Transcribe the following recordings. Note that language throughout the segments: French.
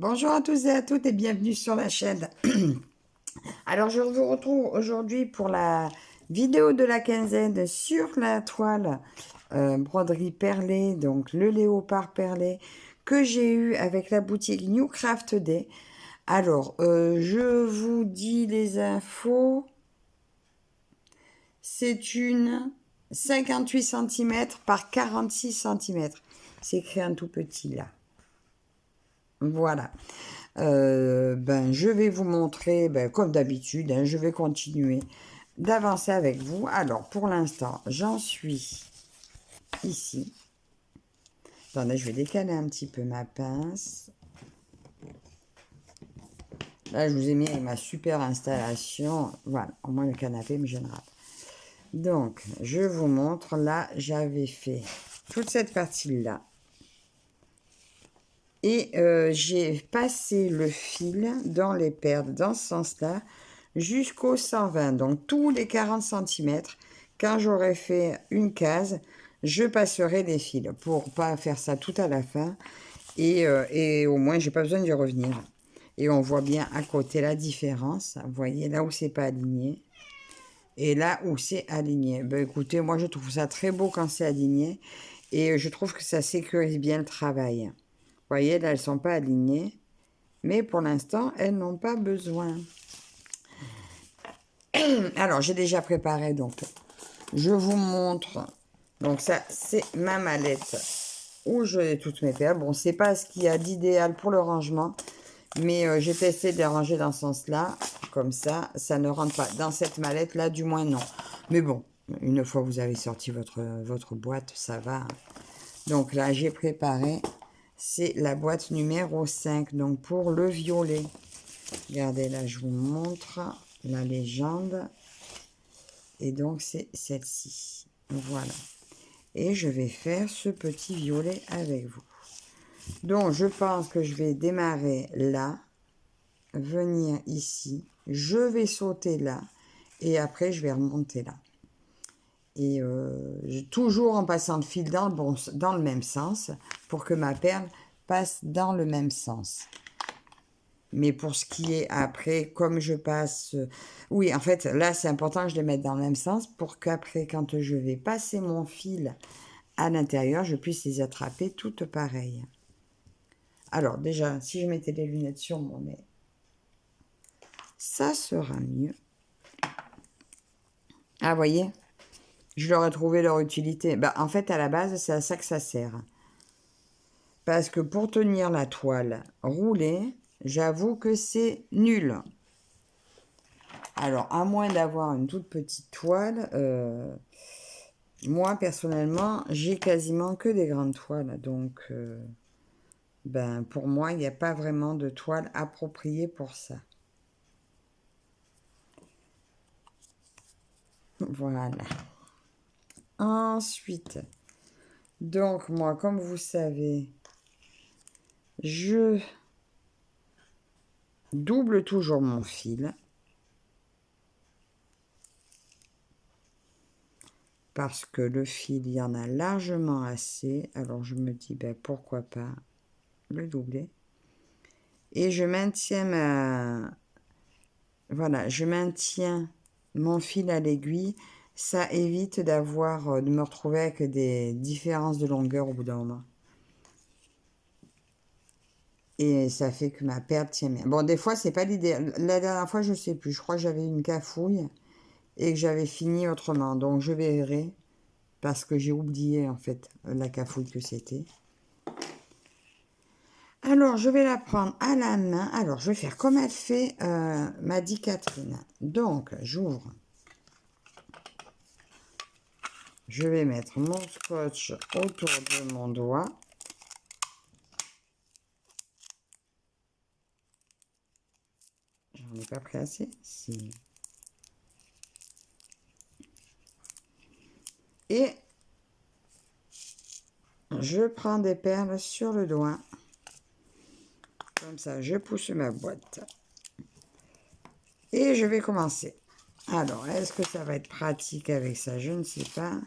Bonjour à tous et à toutes et bienvenue sur la chaîne. Alors je vous retrouve aujourd'hui pour la vidéo de la quinzaine sur la toile broderie perlée, donc le léopard perlé que j'ai eu avec la boutique New Craft Day. Alors je vous dis les infos. C'est une 58 cm par 46 cm. C'est écrit un tout petit là. Voilà. Je vais vous montrer, comme d'habitude, hein, je vais continuer d'avancer avec vous. Alors, pour l'instant, j'en suis ici. Attendez, je vais décaler un petit peu ma pince. Là, je vous ai mis avec ma super installation. Voilà, au moins le canapé me gênera. Donc, je vous montre. Là, j'avais fait toute cette partie-là. Et j'ai passé le fil dans les perles, dans ce sens-là, jusqu'au 120. Donc, tous les 40 cm, quand j'aurai fait une case, je passerai les fils pour pas faire ça tout à la fin. Et au moins, j'ai pas besoin d'y revenir. Et on voit bien à côté la différence. Vous voyez, là où c'est pas aligné. Et là où c'est aligné. Écoutez, moi, je trouve ça très beau quand c'est aligné. Et je trouve que ça sécurise bien le travail. Vous voyez, là, elles ne sont pas alignées. Mais pour l'instant, elles n'ont pas besoin. Alors, j'ai déjà préparé, donc, je vous montre. Donc, ça, c'est ma mallette où j'ai toutes mes perles. Bon, c'est pas ce qu'il y a d'idéal pour le rangement. Mais j'ai testé de les ranger dans ce sens-là. Comme ça ne rentre pas. Dans cette mallette-là, du moins, non. Mais bon, une fois que vous avez sorti votre boîte, ça va. Donc là, j'ai préparé... C'est la boîte numéro 5, donc pour le violet. Regardez, là, je vous montre la légende. Et donc, c'est celle-ci. Voilà. Et je vais faire ce petit violet avec vous. Donc, je pense que je vais démarrer là, venir ici. Je vais sauter là. Et après, je vais remonter là. Et toujours en passant le fil dans le même sens pour que ma perle passe dans le même sens. Mais pour ce qui est après, comme je passe... oui, en fait, là, c'est important que je les mette dans le même sens pour qu'après, quand je vais passer mon fil à l'intérieur, je puisse les attraper toutes pareilles. Alors, déjà, si je mettais les lunettes sur mon nez, ça sera mieux. Ah, vous voyez, je leur ai trouvé leur utilité. En fait, à la base, c'est à ça que ça sert. Parce que pour tenir la toile roulée, j'avoue que c'est nul. Alors, à moins d'avoir une toute petite toile, moi, personnellement, j'ai quasiment que des grandes toiles. Donc, pour moi, il n'y a pas vraiment de toile appropriée pour ça. Voilà. Ensuite, donc moi, comme vous savez, je double toujours mon fil. Parce que le fil, il y en a largement assez. Alors, je me dis, pourquoi pas le doubler. Et je maintiens voilà, je maintiens mon fil à l'aiguille. Ça évite de me retrouver avec des différences de longueur au bout d'un moment. Et ça fait que ma perle tient bien. Bon, des fois, c'est pas l'idéal. La dernière fois, je sais plus. Je crois que j'avais une cafouille et que j'avais fini autrement. Donc, je verrai parce que j'ai oublié, en fait, la cafouille que c'était. Alors, je vais la prendre à la main. Alors, je vais faire comme elle fait, m'a dit Catherine. Donc, j'ouvre. Je vais mettre mon scotch autour de mon doigt. J'en ai pas pris assez. Si. Et je prends des perles sur le doigt. Comme ça, je pousse ma boîte. Et je vais commencer. Alors, est-ce que ça va être pratique avec ça? Je ne sais pas.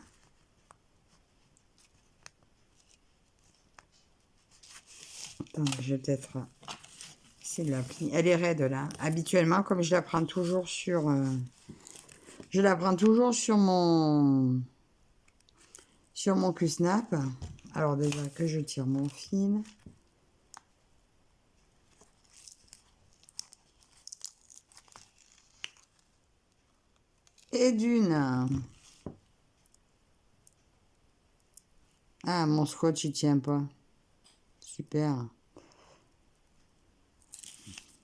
Attends, je vais peut-être c'est de la pli. Elle est raide là. Habituellement, comme je la prends toujours sur... je la prends toujours sur mon Q-snap. Alors déjà que je tire mon fil. Et d'une. Ah, mon scotch, il tient pas. Super.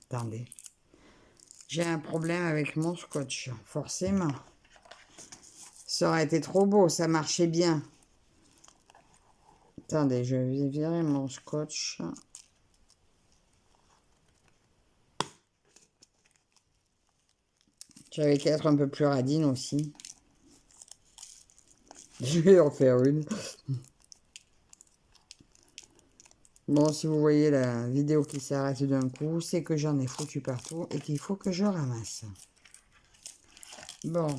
Attendez. J'ai un problème avec mon scotch, forcément. Ça aurait été trop beau, ça marchait bien. Attendez, je vais virer mon scotch. J'avais qu'à être un peu plus radine aussi. Je vais en faire une. Bon, si vous voyez la vidéo qui s'arrête d'un coup, c'est que j'en ai foutu partout et qu'il faut que je ramasse. Bon.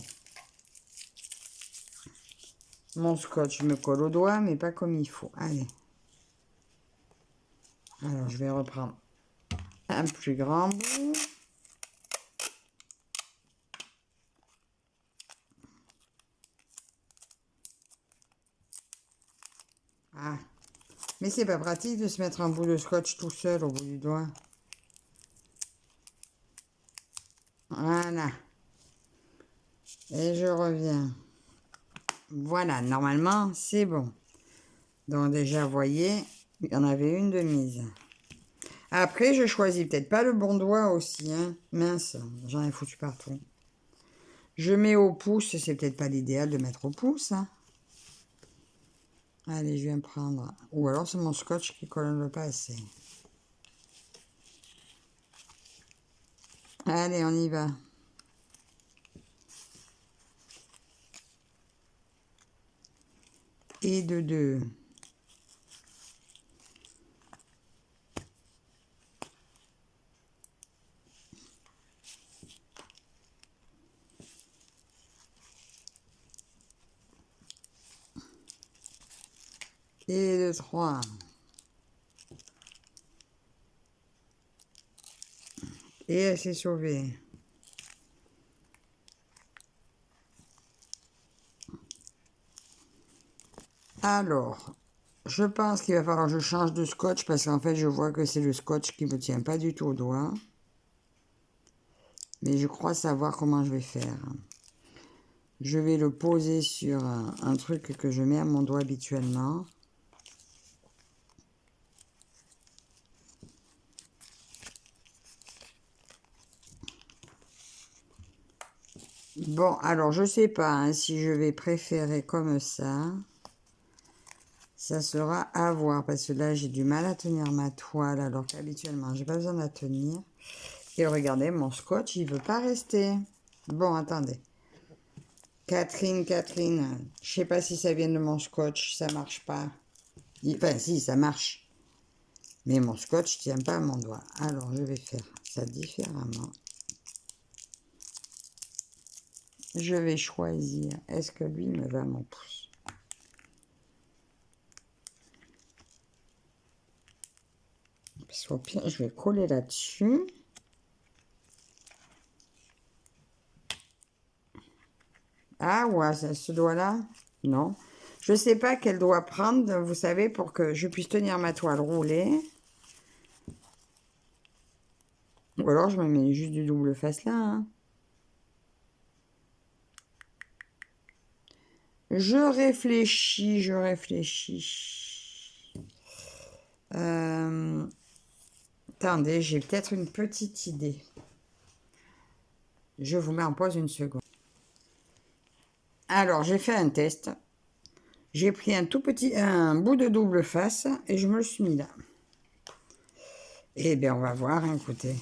Mon scotch me colle au doigt, mais pas comme il faut. Allez. Alors, je vais reprendre un plus grand bout. Ah. Mais c'est pas pratique de se mettre un bout de scotch tout seul au bout du doigt. Voilà. Et je reviens. Voilà, normalement, c'est bon. Donc déjà, vous voyez, il y en avait une de mise. Après, je choisis peut-être pas le bon doigt aussi. Hein. Mince, j'en ai foutu partout. Je mets au pouce, c'est peut-être pas l'idéal de mettre au pouce. Hein. Allez, je viens prendre. Ou alors c'est mon scotch qui colle pas assez. Allez, on y va. Et de deux. Et de trois. Et elle s'est sauvée. Alors, je pense qu'il va falloir que je change de scotch parce qu'en fait, je vois que c'est le scotch qui ne me tient pas du tout au doigt. Mais je crois savoir comment je vais faire. Je vais le poser sur un truc que je mets à mon doigt habituellement. Bon, alors je sais pas hein, si je vais préférer comme ça. Ça sera à voir parce que là j'ai du mal à tenir ma toile alors qu'habituellement j'ai pas besoin de la tenir. Et regardez, mon scotch il veut pas rester. Bon, attendez. Catherine, je sais pas si ça vient de mon scotch, ça marche pas. Enfin si, ça marche. Mais mon scotch tient pas à mon doigt. Alors je vais faire ça différemment. Je vais choisir, est-ce que lui me va à mon pouce? Parce qu'au pire, je vais coller là-dessus. Ah ouais, ce doigt-là? Non. Je ne sais pas quel doigt prendre, vous savez, pour que je puisse tenir ma toile roulée. Ou alors je me mets juste du double face là. Hein. Je réfléchis. Attendez, j'ai peut-être une petite idée. Je vous mets en pause une seconde. Alors, j'ai fait un test. J'ai pris un bout de double face et je me le suis mis là. Eh bien, on va voir, hein, écoutez.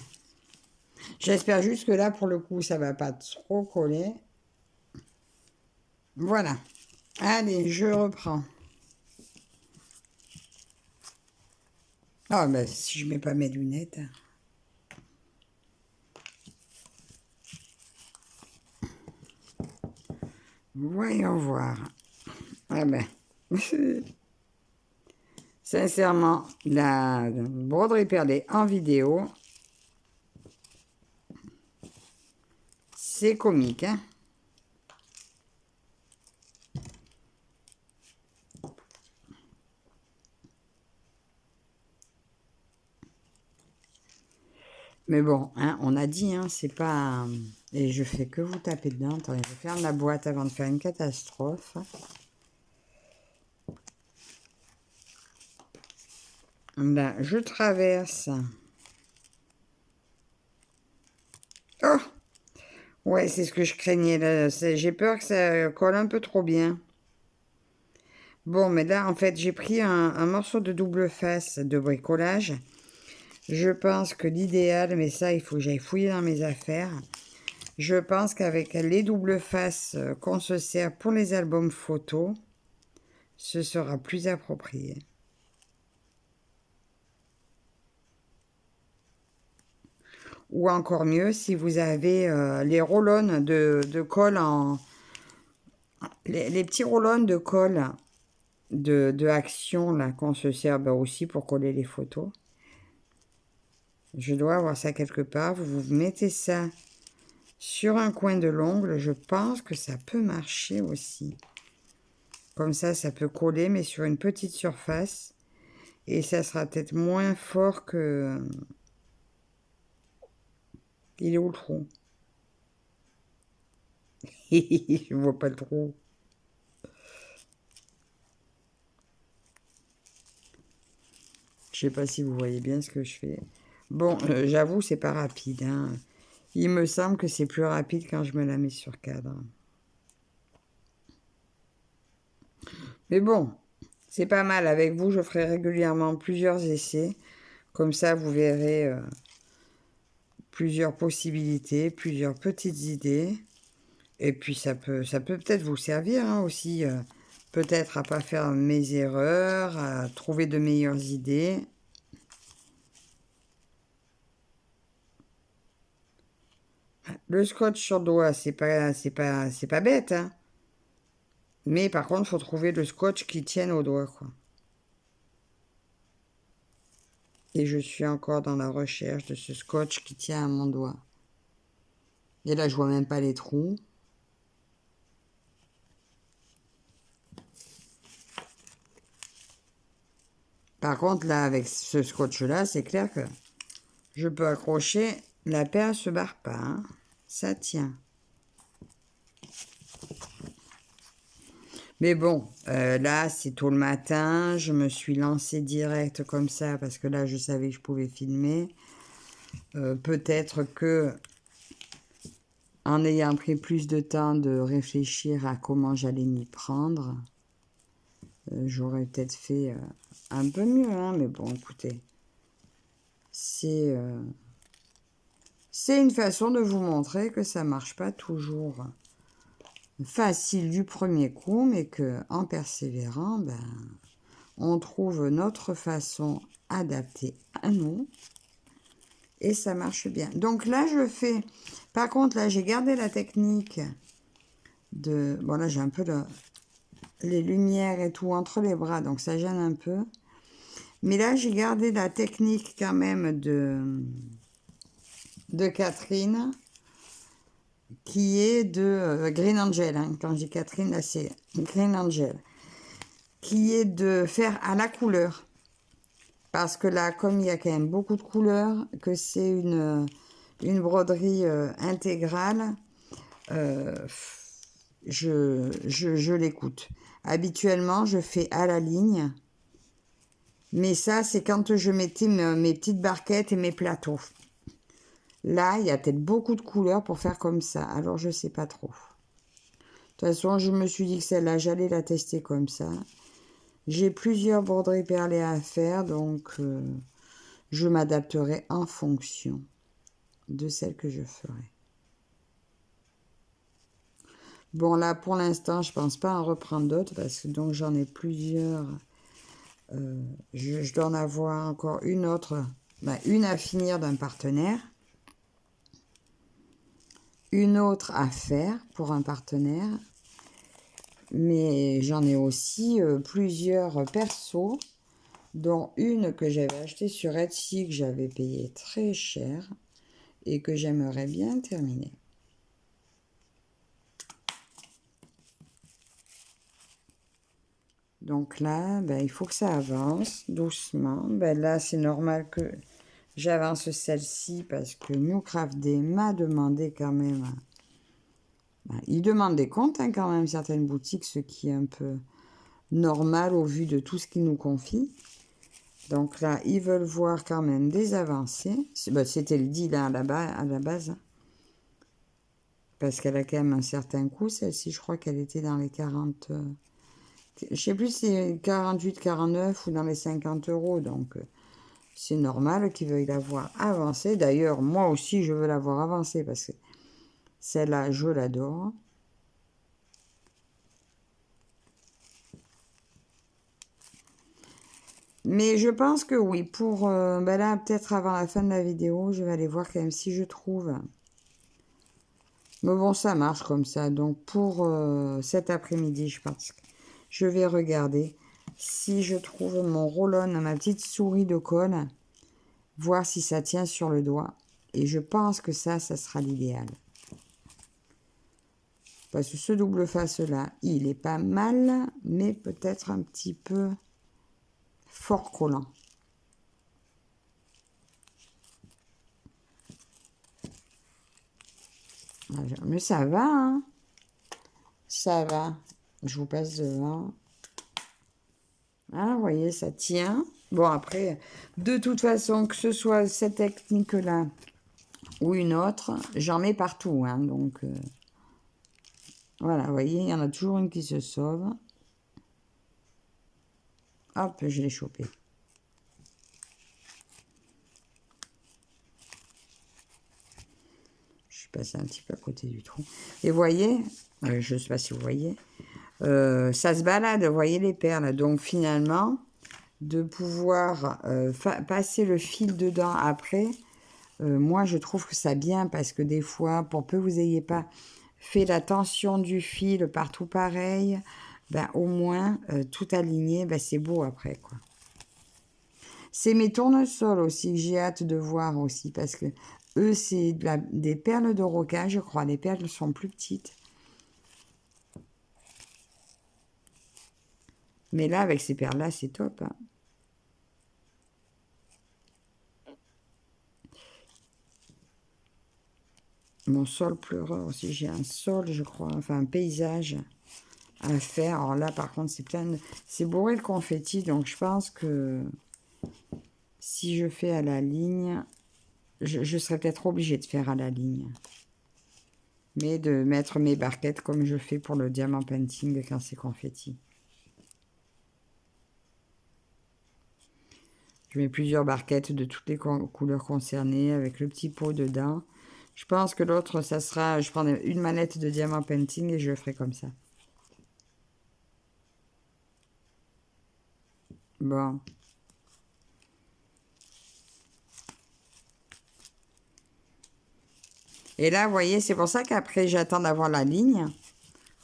J'espère juste que là, pour le coup, ça va pas trop coller. Voilà. Allez, je reprends. Ah, ben, si je mets pas mes lunettes. Voyons voir. Ah ben. Sincèrement, la broderie perlée en vidéo, C'est comique, hein. Mais bon, hein, on a dit, hein, c'est pas... Et je fais que vous taper dedans. Attendez, je ferme la boîte avant de faire une catastrophe. Là, je traverse. Oh! Ouais, c'est ce que je craignais, là. J'ai peur que ça colle un peu trop bien. Bon, mais là, en fait, j'ai pris un morceau de double face de bricolage. Je pense que l'idéal, mais ça, il faut que j'aille fouiller dans mes affaires. Je pense qu'avec les doubles faces qu'on se sert pour les albums photos, ce sera plus approprié. Ou encore mieux, si vous avez les roll-on de colle en... Les petits roll-on de colle de Action, là, qu'on se sert aussi pour coller les photos. Je dois avoir ça quelque part. Vous mettez ça sur un coin de l'ongle. Je pense que ça peut marcher aussi. Comme ça peut coller, mais sur une petite surface. Et ça sera peut-être moins fort que... Il est où le trou? Je vois pas le trou. Je sais pas si vous voyez bien ce que je fais. Bon, j'avoue, c'est pas rapide, hein. Il me semble que c'est plus rapide quand je me la mets sur cadre. Mais bon, c'est pas mal. Avec vous, je ferai régulièrement plusieurs essais. Comme ça, vous verrez plusieurs possibilités, plusieurs petites idées. Et puis, ça peut peut-être vous servir hein, aussi. Peut-être à pas faire mes erreurs, à trouver de meilleures idées. Le scotch sur doigt, c'est pas bête, hein. Mais par contre, il faut trouver le scotch qui tienne au doigt, quoi. Et je suis encore dans la recherche de ce scotch qui tient à mon doigt. Et là, je vois même pas les trous. Par contre, là, avec ce scotch-là, c'est clair que je peux accrocher. La paire se barre pas, hein. Ça tient. Mais bon, là, c'est tôt le matin. Je me suis lancée direct comme ça parce que là, je savais que je pouvais filmer. Peut-être que en ayant pris plus de temps de réfléchir à comment j'allais m'y prendre, j'aurais peut-être fait un peu mieux, hein, mais bon, écoutez, c'est une façon de vous montrer que ça marche pas toujours facile du premier coup, mais que en persévérant, on trouve notre façon adaptée à nous et ça marche bien. Donc là, je fais, par contre, là, j'ai gardé la technique de, bon là, j'ai un peu les lumières et tout entre les bras, donc ça gêne un peu. Mais là, j'ai gardé la technique quand même de Catherine, qui est de Green Angel. Hein. Quand j'ai Catherine, là, c'est Green Angel. Qui est de faire à la couleur. Parce que là, comme il y a quand même beaucoup de couleurs, que c'est une broderie intégrale, je l'écoute. Habituellement, je fais à la ligne. Mais ça, c'est quand je mettais mes petites barquettes et mes plateaux. Là, il y a peut-être beaucoup de couleurs pour faire comme ça. Alors, je ne sais pas trop. De toute façon, je me suis dit que celle-là, j'allais la tester comme ça. J'ai plusieurs broderies perlées à faire, donc je m'adapterai en fonction de celle que je ferai. Bon, là, pour l'instant, je ne pense pas en reprendre d'autres, parce que donc j'en ai plusieurs. Je dois en avoir encore une autre, une à finir d'un partenaire. Une autre à faire pour un partenaire, mais j'en ai aussi plusieurs persos, dont une que j'avais achetée sur Etsy, que j'avais payé très cher et que j'aimerais bien terminer. Donc là, ben, il faut que ça avance doucement. Ben, là, c'est normal que j'avance celle-ci parce que Newcraft Day m'a demandé quand même... Ben, il demande des comptes hein, quand même, certaines boutiques, ce qui est un peu normal au vu de tout ce qu'ils nous confient. Donc là, ils veulent voir quand même des avancées. Ben, c'était le deal hein, à la base. Parce qu'elle a quand même un certain coût. Celle-ci, je crois qu'elle était dans les 40... je sais plus si c'est 48, 49 ou dans les 50 euros. Donc, c'est normal qu'ils veuillent la voir avancée. D'ailleurs, moi aussi, je veux la voir avancée parce que celle-là, je l'adore. Mais je pense que oui, pour... ben là, peut-être avant la fin de la vidéo, je vais aller voir quand même si je trouve... Mais bon, ça marche comme ça. Donc, pour cet après-midi, je pense que je vais regarder si je trouve mon roll-on, ma petite souris de colle, voir si ça tient sur le doigt. Et je pense que ça sera l'idéal. Parce que ce double face-là, il est pas mal, mais peut-être un petit peu fort collant. Mais ça va, hein. Ça va. Je vous passe devant. Ah, vous voyez, ça tient. Bon, après, de toute façon, que ce soit cette technique-là ou une autre, j'en mets partout. Hein, donc, voilà, vous voyez, il y en a toujours une qui se sauve. Hop, je l'ai chopé. Je suis passée un petit peu à côté du trou. Et vous voyez, je ne sais pas si vous voyez, ça se balade, vous voyez les perles. Donc, finalement, de pouvoir passer le fil dedans après... moi, je trouve que ça bien parce que des fois, pour peu que vous n'ayez pas fait la tension du fil partout pareil, ben, au moins, tout aligné, ben, c'est beau après, quoi. C'est mes tournesols aussi que j'ai hâte de voir aussi parce que eux, c'est des perles de roca, je crois. Les perles sont plus petites. Mais là, avec ces perles-là, c'est top, hein. Mon sol pleureur aussi, j'ai un sol, je crois, enfin un paysage à faire. Alors là, par contre, c'est plein de... C'est bourré de confetti, donc je pense que si je fais à la ligne, je serais peut-être obligée de faire à la ligne. Mais de mettre mes barquettes comme je fais pour le diamant painting quand c'est confetti. Je mets plusieurs barquettes de toutes les couleurs concernées avec le petit pot dedans. Je pense que l'autre, ça sera... Je prendrai une manette de diamant painting et je le ferai comme ça. Bon. Et là, vous voyez, c'est pour ça qu'après, j'attends d'avoir la ligne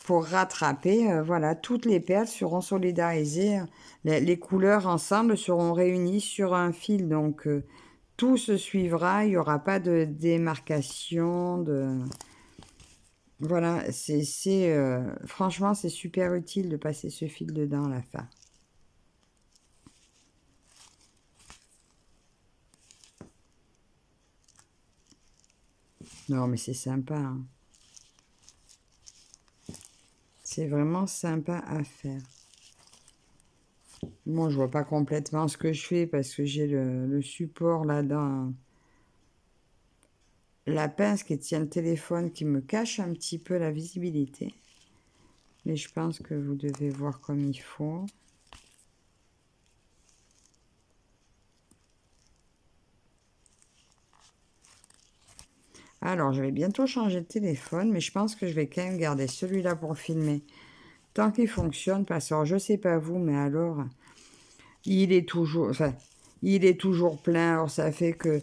pour rattraper. Voilà, toutes les perles seront solidarisées. Les couleurs ensemble seront réunies sur un fil. Donc, tout se suivra. Il n'y aura pas de démarcation. Voilà, franchement, c'est super utile de passer ce fil dedans à la fin. Non, mais c'est sympa, hein. C'est vraiment sympa à faire. Bon, je vois pas complètement ce que je fais parce que j'ai le support là dans la pince qui tient le téléphone qui me cache un petit peu la visibilité. Mais je pense que vous devez voir comme il faut. Alors, je vais bientôt changer de téléphone, mais je pense que je vais quand même garder celui-là pour filmer. Tant qu'il fonctionne, parce que je ne sais pas vous, mais alors, il est toujours plein. Alors, ça fait que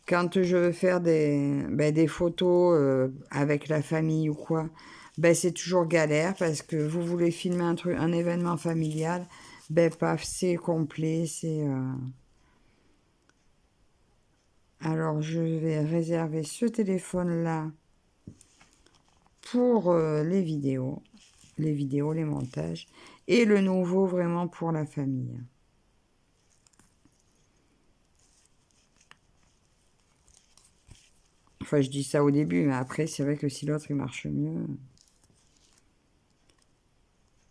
quand je veux faire des photos avec la famille ou quoi, ben, c'est toujours galère parce que vous voulez filmer un événement familial, ben paf, c'est complet, Alors, je vais réserver ce téléphone-là pour les vidéos, les montages. et le nouveau vraiment pour la famille. Enfin, je dis ça au début, mais après, c'est vrai que si l'autre, il marche mieux...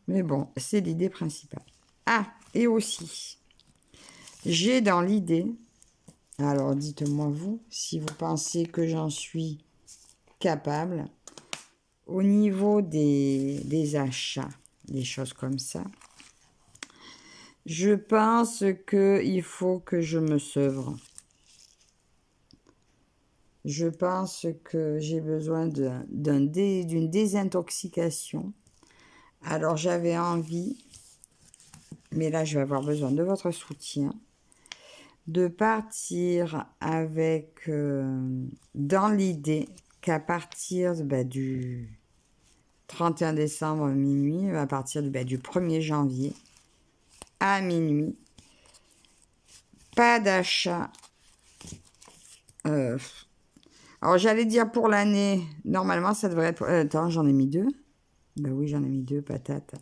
Mais bon, c'est l'idée principale. Ah, et aussi, j'ai dans l'idée... Alors, dites-moi vous, si vous pensez que j'en suis capable, au niveau des achats, des choses comme ça, je pense qu'il faut que je me sevre. Je pense que j'ai besoin d'une désintoxication. Alors, j'avais envie, mais là, je vais avoir besoin de votre soutien, de partir avec, dans l'idée qu'à partir du 31 décembre minuit, à partir du 1er janvier à minuit, pas d'achat. Alors j'allais dire pour l'année, normalement ça devrait être... attends, j'en ai mis 2. Ben oui, j'en ai mis 2, patates.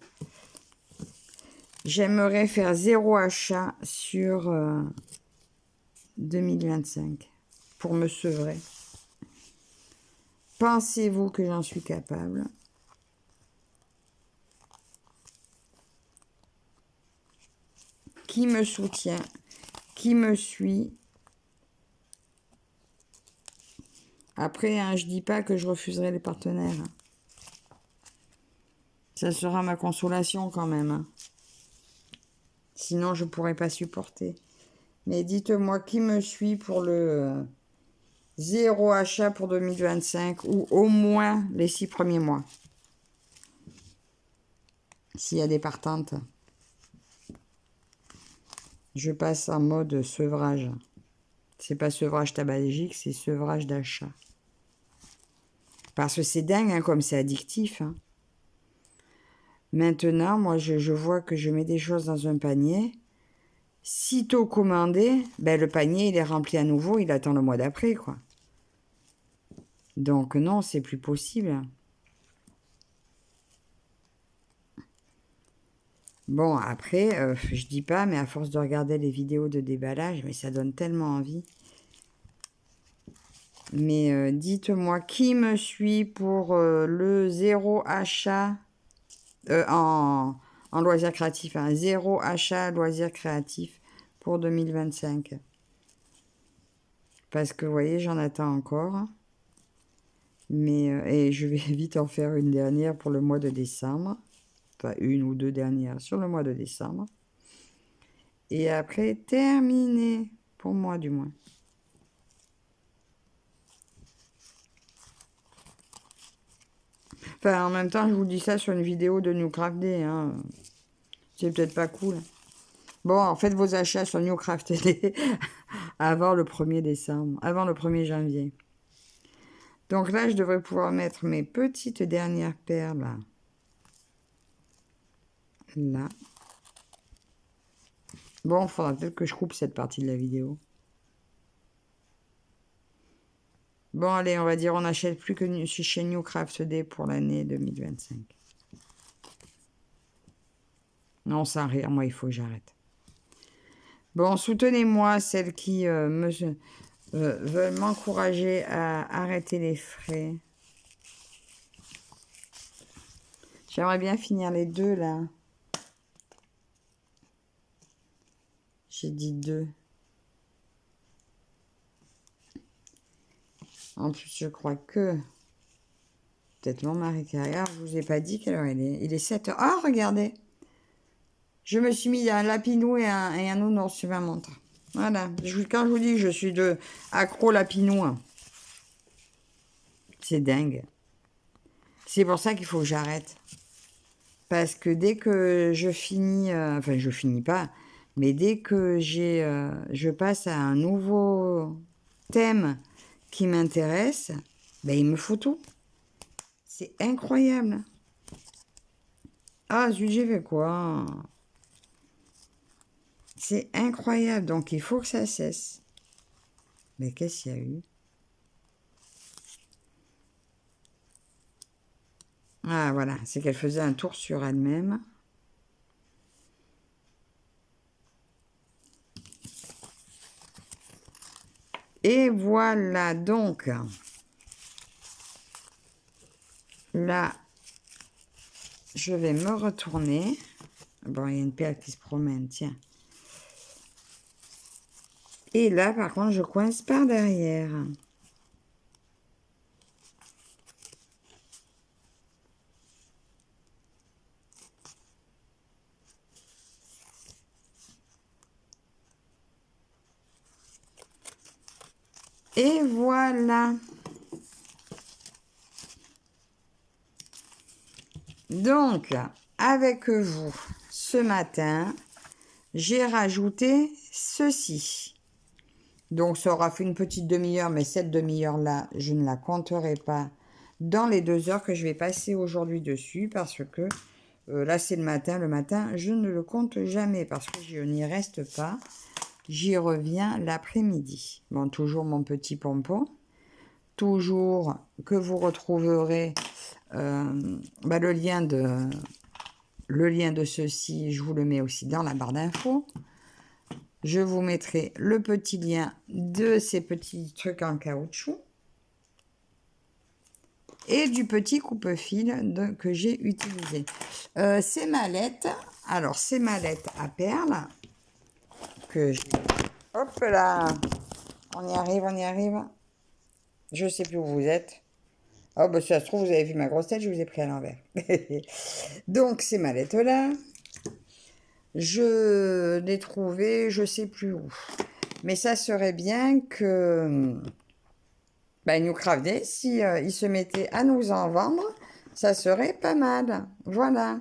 J'aimerais faire 0 achat sur 2025 pour me sevrer. Pensez-vous que j'en suis capable? Qui me soutient? Qui me suit? Après, hein, je dis pas que je refuserai les partenaires. Ça sera ma consolation quand même. Hein. Sinon, je pourrais pas supporter. Mais dites-moi qui me suit pour le 0 achat pour 2025 ou au moins les 6 premiers mois. S'il y a des partantes. Je passe en mode sevrage. C'est pas sevrage tabagique, c'est sevrage d'achat. Parce que c'est dingue, hein, comme c'est addictif. Hein. Maintenant, moi, je vois que je mets des choses dans un panier. Sitôt commandé, ben, le panier, il est rempli à nouveau, il attend le mois d'après, quoi. Donc non, c'est plus possible. Bon, après, je dis pas, mais à force de regarder les vidéos de déballage, mais ça donne tellement envie. Mais dites-moi, qui me suit pour le 0 achat en loisirs créatifs, hein, 0 achat loisirs créatifs pour 2025. Parce que, vous voyez, j'en attends encore. Mais, et je vais vite en faire une dernière pour le mois de décembre. Enfin, une ou 2 dernières sur le mois de décembre. Et après, terminé. Pour moi, du moins. Enfin, en même temps, je vous dis ça sur une vidéo de Newcraft Day. Hein. C'est peut-être pas cool. Bon, en faites vos achats sur Newcraft Day avant le 1er décembre, avant le 1er janvier. Donc là, je devrais pouvoir mettre mes petites dernières perles. Là. Bon, il faudra peut-être que je coupe cette partie de la vidéo. Bon, allez, on va dire on n'achète plus que chez Newcraft Day pour l'année 2025. Non, sans rire, moi, il faut que j'arrête. Bon, soutenez-moi, celles qui veulent m'encourager à arrêter les frais. J'aimerais bien finir les 2, là. J'ai dit 2. En plus, je crois que... Peut-être mon mari qui regarde, je vous ai pas dit quelle heure il est. Il est 7h. Ah, regardez. Je me suis mis un lapinou et un nounours sur ma montre. Voilà. Quand je vous dis que je suis accro lapinou, hein. C'est dingue. C'est pour ça qu'il faut que j'arrête. Parce que dès que je finis... enfin, je finis pas. Mais dès que je passe à un nouveau thème qui m'intéresse, ben, il me faut tout. C'est incroyable. Ah, zut, j'ai fait quoi? C'est incroyable. Donc, il faut que ça cesse. Mais qu'est-ce qu'il y a eu? Ah, voilà. C'est qu'elle faisait un tour sur elle-même. Et voilà, donc, là, je vais me retourner. Bon, il y a une perle qui se promène, tiens. Et là, par contre, je coince par derrière. Et voilà. Donc, avec vous, ce matin, j'ai rajouté ceci. Donc, ça aura fait une petite demi-heure, mais cette demi-heure-là, je ne la compterai pas dans les 2 heures que je vais passer aujourd'hui dessus, parce que là, c'est le matin. Le matin, je ne le compte jamais, parce que je n'y reste pas. J'y reviens l'après-midi. Bon, toujours mon petit pompon. Toujours que vous retrouverez le lien de ceci, je vous le mets aussi dans la barre d'infos. Je vous mettrai le petit lien de ces petits trucs en caoutchouc et du petit coupe-fil que j'ai utilisé. Ces mallettes, alors ces mallettes à perles que j'ai... Hop là, on y arrive, on y arrive. Je sais plus où vous êtes. Oh, bah, ça se trouve, vous avez vu ma grosse tête, je vous ai pris à l'envers. Donc, ces mallettes-là, je l'ai trouvé, je sais plus où. Mais ça serait bien que New Craft Day, si ils se mettaient à nous en vendre, ça serait pas mal. Voilà.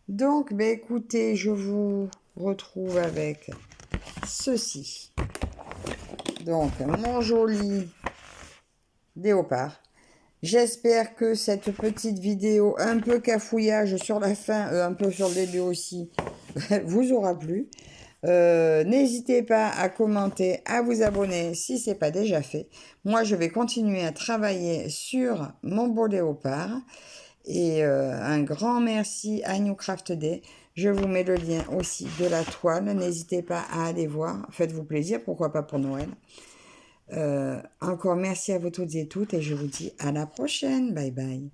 Donc, écoutez, je vous retrouve avec ceci. Donc, mon joli léopard. J'espère que cette petite vidéo, un peu cafouillage sur la fin, un peu sur le début aussi, vous aura plu. N'hésitez pas à commenter, à vous abonner si ce n'est pas déjà fait. Moi, je vais continuer à travailler sur mon beau léopard. Et un grand merci à New Craft Day. Je vous mets le lien aussi de la toile. N'hésitez pas à aller voir. Faites-vous plaisir, pourquoi pas pour Noël. Encore merci à vous toutes et toutes et je vous dis à la prochaine. Bye bye.